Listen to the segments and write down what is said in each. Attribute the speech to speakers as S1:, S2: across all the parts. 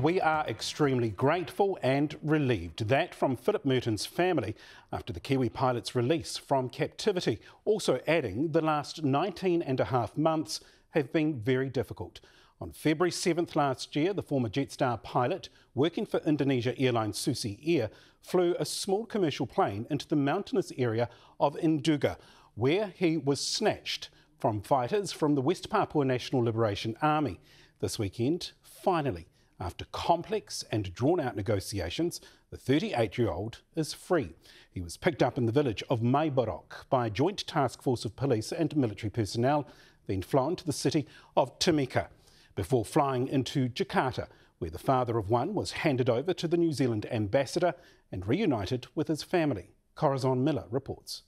S1: saying, "We are extremely grateful and relieved." That from Phillip Mehrtens' family after the Kiwi pilot's release from captivity. Also adding, the last 19 and a half months have been very difficult. On February 7th last year, the former Jetstar pilot, working for Indonesia airline Susi Air, flew a small commercial plane into the mountainous area of Nduga, where he was snatched from fighters from the West Papua National Liberation Army. This weekend, finally, after complex and drawn-out negotiations, the 38-year-old is free. He was picked up in the village of Maiborok by a joint task force of police and military personnel, then flown to the city of Timika, before flying into Jakarta, where the father of one was handed over to the New Zealand ambassador and reunited with his family. Corazon Miller reports.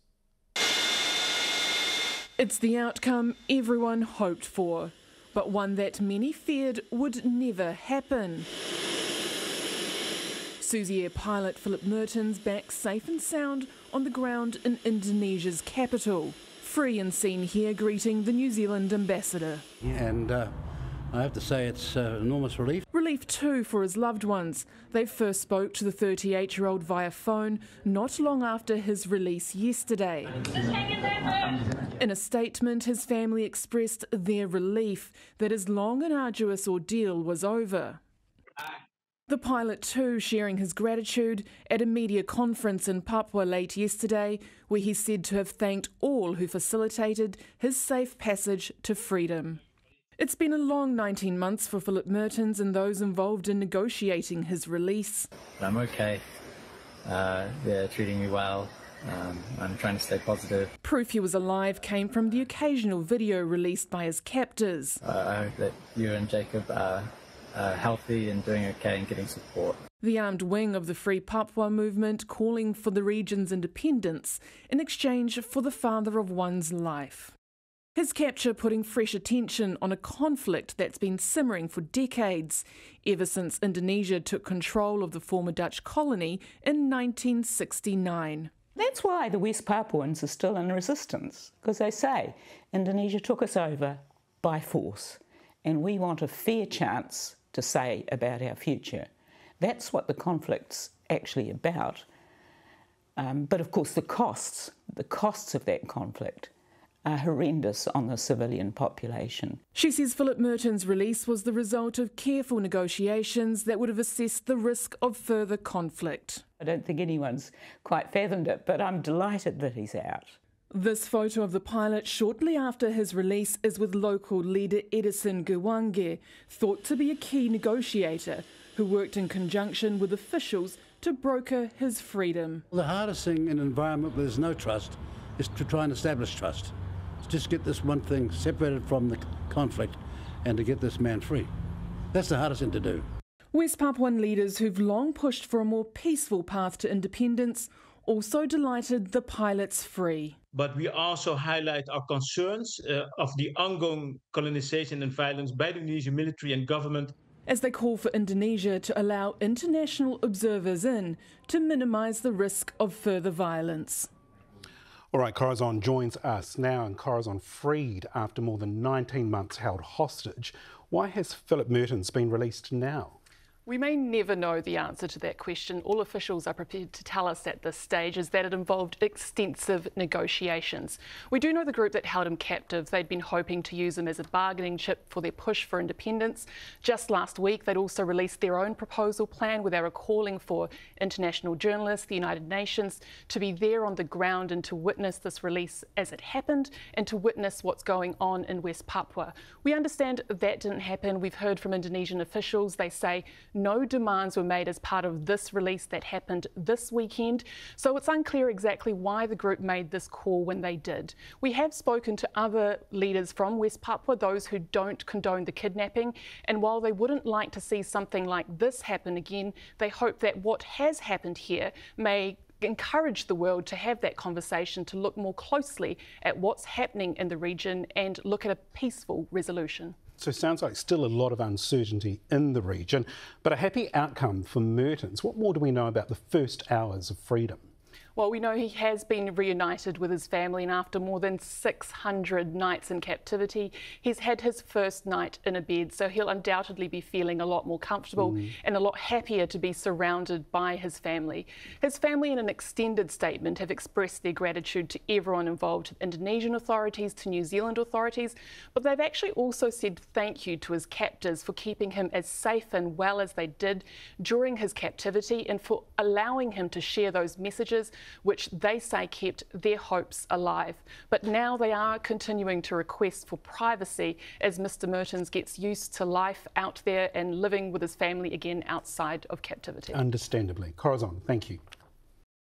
S2: It's the outcome everyone hoped for, but one that many feared would never happen. Susi Air pilot Phillip Mehrtens back safe and sound on the ground in Indonesia's capital, free and seen here greeting the New Zealand ambassador.
S3: And I have to say it's enormous relief.
S2: Relief too for his loved ones. They first spoke to the 38-year-old via phone not long after his release yesterday. In a statement, his family expressed their relief that his long and arduous ordeal was over. The pilot too sharing his gratitude at a media conference in Papua late yesterday, where he said to have thanked all who facilitated his safe passage to freedom. It's been a long 19 months for Phillip Mehrtens and those involved in negotiating his release.
S4: I'm okay. They're treating me well. I'm trying to stay positive.
S2: Proof he was alive came from the occasional video released by his captors.
S4: I hope that you and Jacob are healthy and doing okay and getting support.
S2: The armed wing of the Free Papua movement calling for the region's independence in exchange for the father of one's life. His capture putting fresh attention on a conflict that's been simmering for decades, ever since Indonesia took control of the former Dutch colony in 1969.
S5: That's why the West Papuans are still in resistance, because they say Indonesia took us over by force, and we want a fair chance to say about our future. That's what the conflict's actually about. But of course the costs of that conflict are horrendous on the civilian population.
S2: She says Phillip Mehrtens' release was the result of careful negotiations that would have assessed the risk of further conflict.
S5: I don't think anyone's quite fathomed it, but I'm delighted that he's out.
S2: This photo of the pilot shortly after his release is with local leader Edison Gwange, thought to be a key negotiator, who worked in conjunction with officials to broker his freedom.
S3: The hardest thing in an environment where there's no trust is to try and establish trust. Just get this one thing separated from the conflict and to get this man free. That's the hardest thing to do.
S2: West Papuan leaders who've long pushed for a more peaceful path to independence also delighted the pilot's free.
S6: But we also highlight our concerns of the ongoing colonisation and violence by the Indonesian military and government,
S2: as they call for Indonesia to allow international observers in to minimise the risk of further violence.
S1: All right, Corazon joins us now, and Corazon freed after more than 19 months held hostage. Why has Phillip Mehrtens been released now?
S7: We may never know the answer to that question. All officials are prepared to tell us at this stage is that it involved extensive negotiations. We do know the group that held him captive, they'd been hoping to use him as a bargaining chip for their push for independence. Just last week, they'd also released their own proposal plan where they were calling for international journalists, the United Nations, to be there on the ground and to witness this release as it happened and to witness what's going on in West Papua. We understand that didn't happen. We've heard from Indonesian officials. They say no demands were made as part of this release that happened this weekend, so it's unclear exactly why the group made this call when they did. We have spoken to other leaders from West Papua, those who don't condone the kidnapping, and while they wouldn't like to see something like this happen again, they hope that what has happened here may encourage the world to have that conversation, to look more closely at what's happening in the region and look at a peaceful resolution.
S1: So it sounds like still a lot of uncertainty in the region, but a happy outcome for Mehrtens. What more do we know about the first hours of freedom?
S7: Well, we know he has been reunited with his family, and after more than 600 nights in captivity, he's had his first night in a bed, so he'll undoubtedly be feeling a lot more comfortable and a lot happier to be surrounded by his family. His family, in an extended statement, have expressed their gratitude to everyone involved, Indonesian authorities, to New Zealand authorities, but they've actually also said thank you to his captors for keeping him as safe and well as they did during his captivity, and for allowing him to share those messages which they say kept their hopes alive. But now they are continuing to request for privacy as Mr. Mehrtens gets used to life out there and living with his family again outside of captivity.
S1: Understandably. Corazon, thank you.